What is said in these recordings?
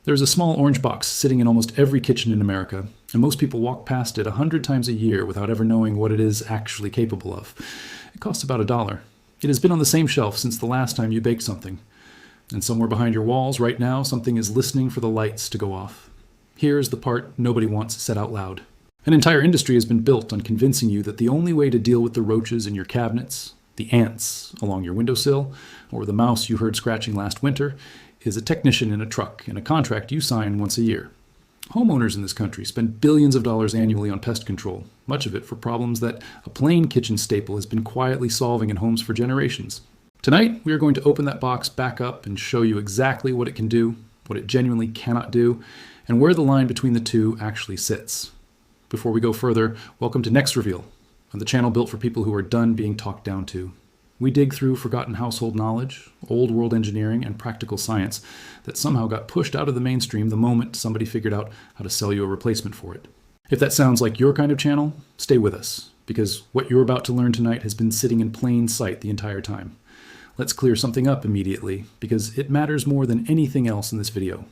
There's a small orange box sitting in almost every kitchen in America, and most people walk past it 100 times a year without ever knowing what it is actually capable of. It costs about $1. It has been on the same shelf since the last time you baked something. And somewhere behind your walls right now, something is listening for the lights to go off. Here's the part nobody wants said out loud. An entire industry has been built on convincing you that the only way to deal with the roaches in your cabinets, the ants along your windowsill, or the mouse you heard scratching last winter, is a technician in a truck and a contract you sign once a year. Homeowners in this country spend billions of dollars annually on pest control, much of it for problems that a plain kitchen staple has been quietly solving in homes for generations. Tonight, we are going to open that box back up and show you exactly what it can do, what it genuinely cannot do, and where the line between the two actually sits. Before we go further, welcome to NexReveal, the channel built for people who are done being talked down to. We dig through forgotten household knowledge, old world engineering, and practical science that somehow got pushed out of the mainstream the moment somebody figured out how to sell you a replacement for it. If that sounds like your kind of channel, stay with us, because what you're about to learn tonight has been sitting in plain sight the entire time. Let's clear something up immediately, because it matters more than anything else in this video.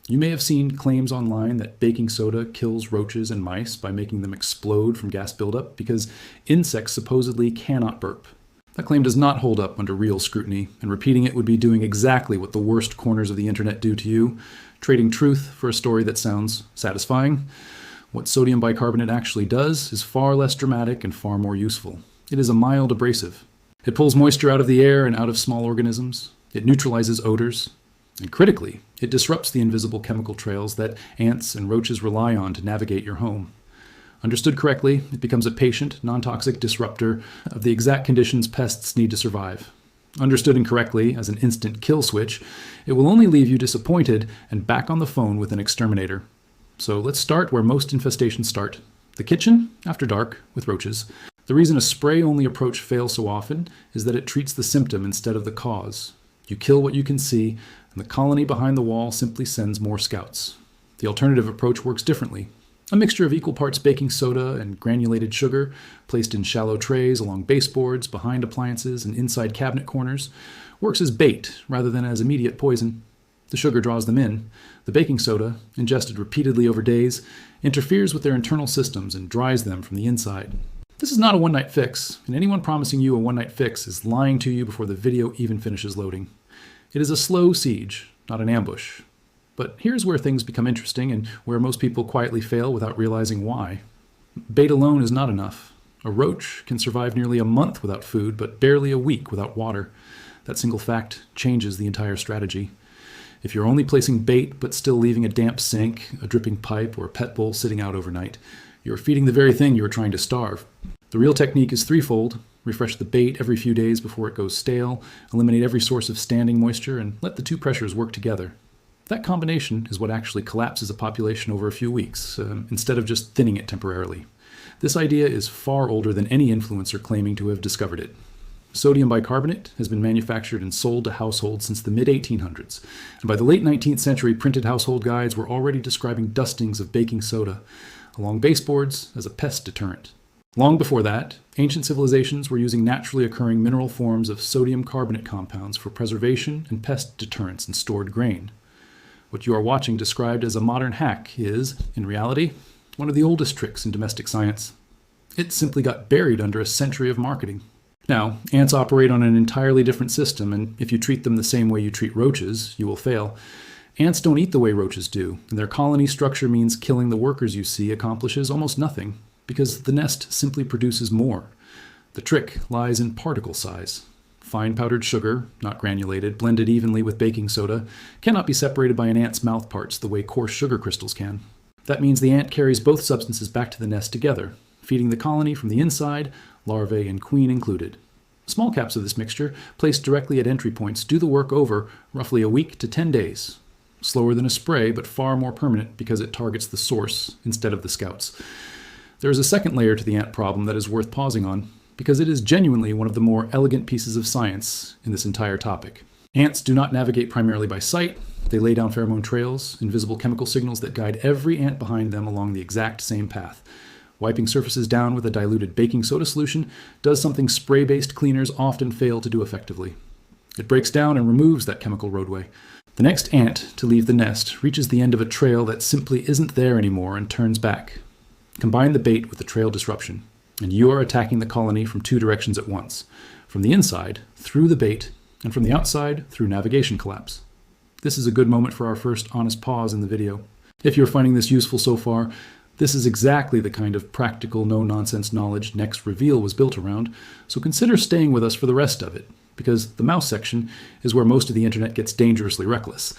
You may have seen claims online that baking soda kills roaches and mice by making them explode from gas buildup because insects supposedly cannot burp. That claim does not hold up under real scrutiny, and repeating it would be doing exactly what the worst corners of the internet do to you, trading truth for a story that sounds satisfying. What sodium bicarbonate actually does is far less dramatic and far more useful. It is a mild abrasive. It pulls moisture out of the air and out of small organisms. It neutralizes odors. And critically, it disrupts the invisible chemical trails that ants and roaches rely on to navigate your home. Understood correctly, it becomes a patient, non-toxic disruptor of the exact conditions pests need to survive. Understood incorrectly, as an instant kill switch, it will only leave you disappointed and back on the phone with an exterminator. So let's start where most infestations start. The kitchen, after dark, with roaches. The reason a spray-only approach fails so often is that it treats the symptom instead of the cause. You kill what you can see, and the colony behind the wall simply sends more scouts. The alternative approach works differently. A mixture of equal parts baking soda and granulated sugar, placed in shallow trays along baseboards, behind appliances, and inside cabinet corners, works as bait rather than as immediate poison. The sugar draws them in. The baking soda, ingested repeatedly over days, interferes with their internal systems and dries them from the inside. This is not a one-night fix, and anyone promising you a one-night fix is lying to you before the video even finishes loading. It is a slow siege, not an ambush. But here's where things become interesting and where most people quietly fail without realizing why. Bait alone is not enough. A roach can survive nearly a month without food, but barely a week without water. That single fact changes the entire strategy. If you're only placing bait but still leaving a damp sink, a dripping pipe, or a pet bowl sitting out overnight, you're feeding the very thing you are trying to starve. The real technique is threefold. Refresh the bait every few days before it goes stale, eliminate every source of standing moisture, and let the two pressures work together. That combination is what actually collapses a population over a few weeks, instead of just thinning it temporarily. This idea is far older than any influencer claiming to have discovered it. Sodium bicarbonate has been manufactured and sold to households since the mid-1800s, and by the late 19th century, printed household guides were already describing dustings of baking soda along baseboards as a pest deterrent. Long before that, ancient civilizations were using naturally occurring mineral forms of sodium carbonate compounds for preservation and pest deterrence in stored grain. What you are watching described as a modern hack is, in reality, one of the oldest tricks in domestic science. It simply got buried under a century of marketing. Now, ants operate on an entirely different system, and if you treat them the same way you treat roaches, you will fail. Ants don't eat the way roaches do, and their colony structure means killing the workers you see accomplishes almost nothing, because the nest simply produces more. The trick lies in particle size. Fine powdered sugar, not granulated, blended evenly with baking soda, cannot be separated by an ant's mouth parts the way coarse sugar crystals can. That means the ant carries both substances back to the nest together, feeding the colony from the inside, larvae and queen included. Small caps of this mixture, placed directly at entry points, do the work over roughly a week to 10 days. Slower than a spray, but far more permanent because it targets the source instead of the scouts. There is a second layer to the ant problem that is worth pausing on, because it is genuinely one of the more elegant pieces of science in this entire topic. Ants do not navigate primarily by sight. They lay down pheromone trails, invisible chemical signals that guide every ant behind them along the exact same path. Wiping surfaces down with a diluted baking soda solution does something spray-based cleaners often fail to do effectively. It breaks down and removes that chemical roadway. The next ant to leave the nest reaches the end of a trail that simply isn't there anymore and turns back. Combine the bait with the trail disruption, and you are attacking the colony from two directions at once: from the inside, through the bait, and from the outside, through navigation collapse. This is a good moment for our first honest pause in the video. If you're finding this useful so far, this is exactly the kind of practical, no-nonsense knowledge NexReveal was built around, so consider staying with us for the rest of it, because the mouse section is where most of the internet gets dangerously reckless.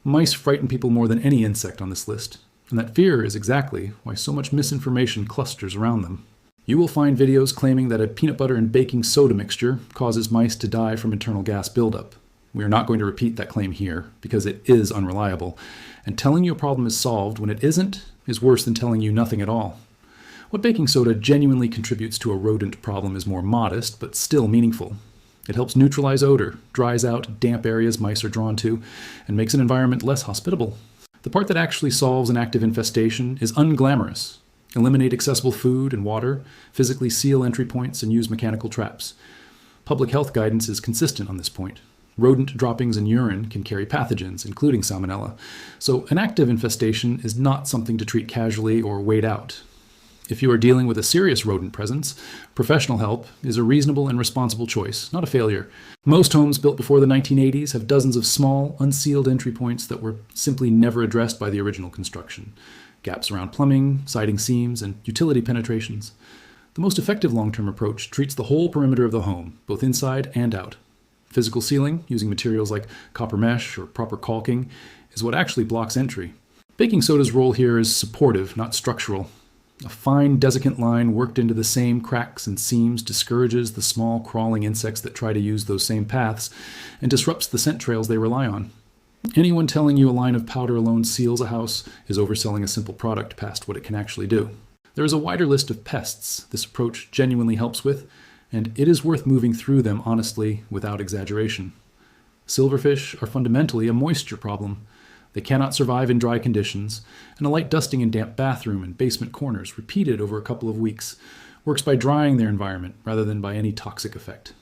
Mice frighten people more than any insect on this list, and that fear is exactly why so much misinformation clusters around them. You will find videos claiming that a peanut butter and baking soda mixture causes mice to die from internal gas buildup. We are not going to repeat that claim here, because it is unreliable, and telling you a problem is solved when it isn't is worse than telling you nothing at all. What baking soda genuinely contributes to a rodent problem is more modest, but still meaningful. It helps neutralize odor, dries out damp areas mice are drawn to, and makes an environment less hospitable. The part that actually solves an active infestation is unglamorous. Eliminate accessible food and water, physically seal entry points, and use mechanical traps. Public health guidance is consistent on this point. Rodent droppings and urine can carry pathogens, including salmonella, so an active infestation is not something to treat casually or wait out. If you are dealing with a serious rodent presence, professional help is a reasonable and responsible choice, not a failure. Most homes built before the 1980s have dozens of small, unsealed entry points that were simply never addressed by the original construction. Gaps around plumbing, siding seams, and utility penetrations. The most effective long-term approach treats the whole perimeter of the home, both inside and out. Physical sealing, using materials like copper mesh or proper caulking, is what actually blocks entry. Baking soda's role here is supportive, not structural. A fine desiccant line worked into the same cracks and seams discourages the small crawling insects that try to use those same paths and disrupts the scent trails they rely on. Anyone telling you a line of powder alone seals a house is overselling a simple product past what it can actually do. There is a wider list of pests this approach genuinely helps with, and it is worth moving through them honestly without exaggeration. Silverfish are fundamentally a moisture problem. They cannot survive in dry conditions, and a light dusting in damp bathroom and basement corners, repeated over a couple of weeks, works by drying their environment rather than by any toxic effect.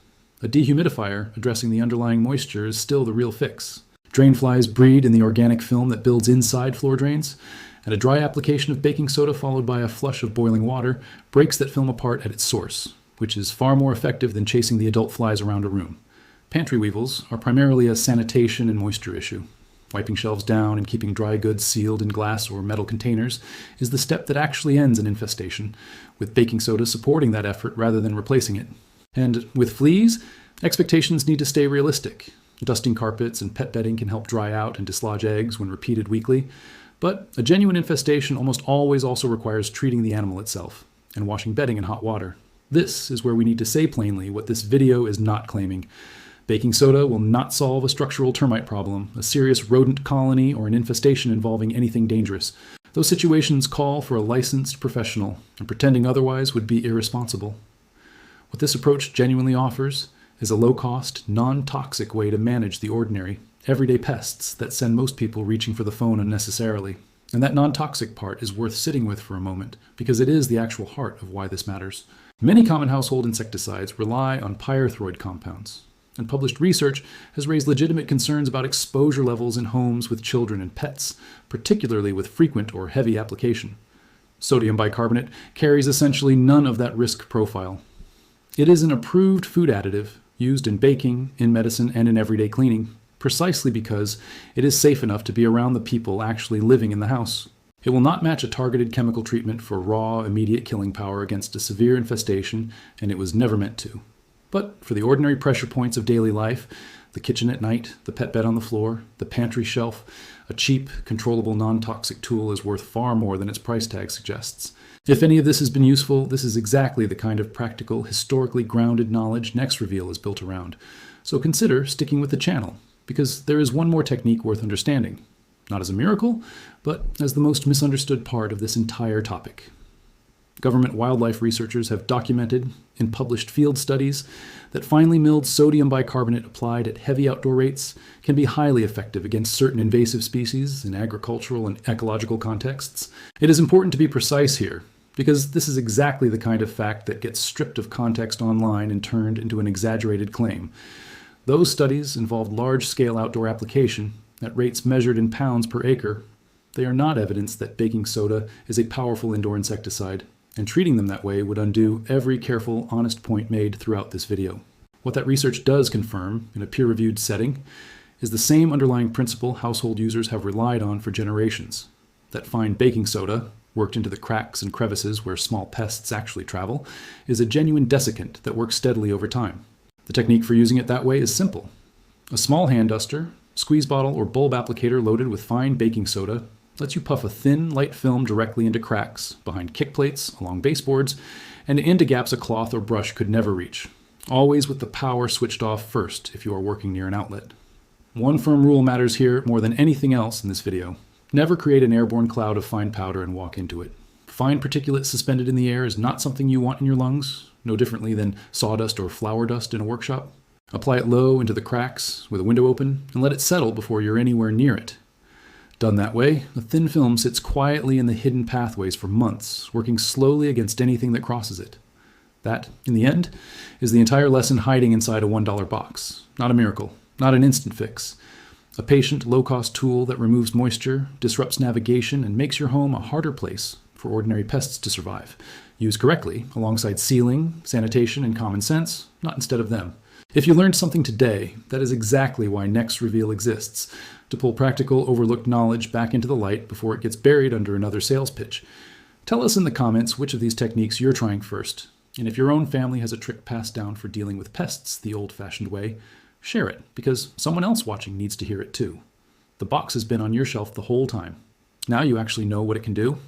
A dehumidifier addressing the underlying moisture is still the real fix. Drainflies breed in the organic film that builds inside floor drains, and a dry application of baking soda followed by a flush of boiling water breaks that film apart at its source, which is far more effective than chasing the adult flies around a room. Pantry weevils are primarily a sanitation and moisture issue. Wiping shelves down and keeping dry goods sealed in glass or metal containers is the step that actually ends an infestation, with baking soda supporting that effort rather than replacing it. And with fleas, expectations need to stay realistic. Dusting carpets and pet bedding can help dry out and dislodge eggs when repeated weekly, but a genuine infestation almost always also requires treating the animal itself and washing bedding in hot water. This is where we need to say plainly what this video is not claiming. Baking soda will not solve a structural termite problem, a serious rodent colony, or an infestation involving anything dangerous. Those situations call for a licensed professional, and pretending otherwise would be irresponsible. What this approach genuinely offers is a low-cost, non-toxic way to manage the ordinary, everyday pests that send most people reaching for the phone unnecessarily. And that non-toxic part is worth sitting with for a moment, because it is the actual heart of why this matters. Many common household insecticides rely on pyrethroid compounds, and published research has raised legitimate concerns about exposure levels in homes with children and pets, particularly with frequent or heavy application. Sodium bicarbonate carries essentially none of that risk profile. It is an approved food additive used in baking, in medicine, and in everyday cleaning, precisely because it is safe enough to be around the people actually living in the house. It will not match a targeted chemical treatment for raw, immediate killing power against a severe infestation, and it was never meant to. But for the ordinary pressure points of daily life, the kitchen at night, the pet bed on the floor, the pantry shelf, a cheap, controllable, non-toxic tool is worth far more than its price tag suggests. If any of this has been useful, this is exactly the kind of practical, historically grounded knowledge NexReveal is built around. So consider sticking with the channel, because there is one more technique worth understanding. Not as a miracle, but as the most misunderstood part of this entire topic. Government wildlife researchers have documented in published field studies that finely milled sodium bicarbonate applied at heavy outdoor rates can be highly effective against certain invasive species in agricultural and ecological contexts. It is important to be precise here, because this is exactly the kind of fact that gets stripped of context online and turned into an exaggerated claim. Those studies involved large-scale outdoor application, at rates measured in pounds per acre, they are not evidence that baking soda is a powerful indoor insecticide, and treating them that way would undo every careful, honest point made throughout this video. What that research does confirm, in a peer-reviewed setting, is the same underlying principle household users have relied on for generations, that fine baking soda, worked into the cracks and crevices where small pests actually travel, is a genuine desiccant that works steadily over time. The technique for using it that way is simple. A small hand duster, squeeze bottle, or bulb applicator loaded with fine baking soda lets you puff a thin, light film directly into cracks, behind kick plates, along baseboards, and into gaps a cloth or brush could never reach, always with the power switched off first if you are working near an outlet. One firm rule matters here more than anything else in this video. Never create an airborne cloud of fine powder and walk into it. Fine particulate suspended in the air is not something you want in your lungs, no differently than sawdust or flour dust in a workshop. Apply it low into the cracks with a window open and let it settle before you're anywhere near it. Done that way, the thin film sits quietly in the hidden pathways for months, working slowly against anything that crosses it. That, in the end, is the entire lesson hiding inside a $1 box. Not a miracle, not an instant fix. A patient, low-cost tool that removes moisture, disrupts navigation, and makes your home a harder place for ordinary pests to survive. Used correctly, alongside sealing, sanitation, and common sense, not instead of them. If you learned something today, that is exactly why NexReveal exists, to pull practical, overlooked knowledge back into the light before it gets buried under another sales pitch. Tell us in the comments which of these techniques you're trying first, and if your own family has a trick passed down for dealing with pests the old-fashioned way, share it, because someone else watching needs to hear it too. The box has been on your shelf the whole time. Now you actually know what it can do,